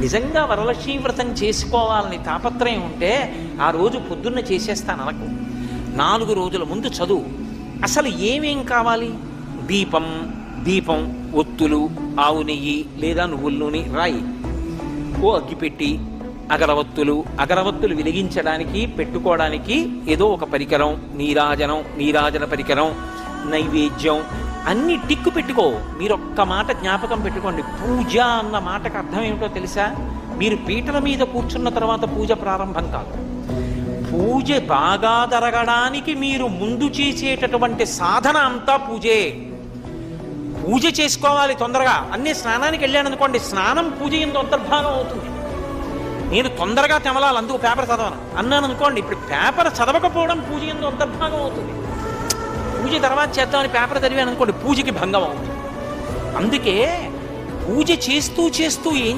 నిజంగా వరలక్ష్మీ వ్రతం చేసుకోవాలని తాపత్రయం ఉంటే ఆ రోజు పొద్దున్న చేసేస్తాను అనకు. 4 రోజుల ముందు చదువు. అసలు ఏమేం కావాలి? దీపం, ఒత్తులు, ఆవు నెయ్యి లేదా నువ్వుల నూనె రాయి. ఓ అగ్గిపెట్టి, అగరవత్తులు వెలిగించడానికి పెట్టుకోవడానికి ఏదో ఒక పరికరం, నీరాజన పరికరం, నైవేద్యం అన్ని టిక్కు పెట్టుకో. మీరు ఒక్క మాట జ్ఞాపకం పెట్టుకోండి, పూజ అన్న మాటకు అర్థం ఏమిటో తెలుసా? మీరు పీటల మీద కూర్చున్న తర్వాత పూజ ప్రారంభం కాదు. పూజ బాగా జరగడానికి మీరు ముందు చేసేటటువంటి సాధన అంతా పూజే. పూజ చేసుకోవాలి తొందరగా. అన్నీ స్నానానికి వెళ్ళాను అనుకోండి, స్నానం పూజ ఎందు అంతర్భాగం అవుతుంది. నేను తొందరగా తెమలాలి, అందుకు పేపర్ చదవను అన్నాను అనుకోండి, ఇప్పుడు పేపర్ చదవకపోవడం పూజ ఎందు అంతర్భాగం అవుతుంది. పూజ తర్వాత చేద్దామని పేపర్ చదివాను అనుకోండి, పూజకి భంగం అవుతుంది. అందుకే పూజ చేస్తూ ఏం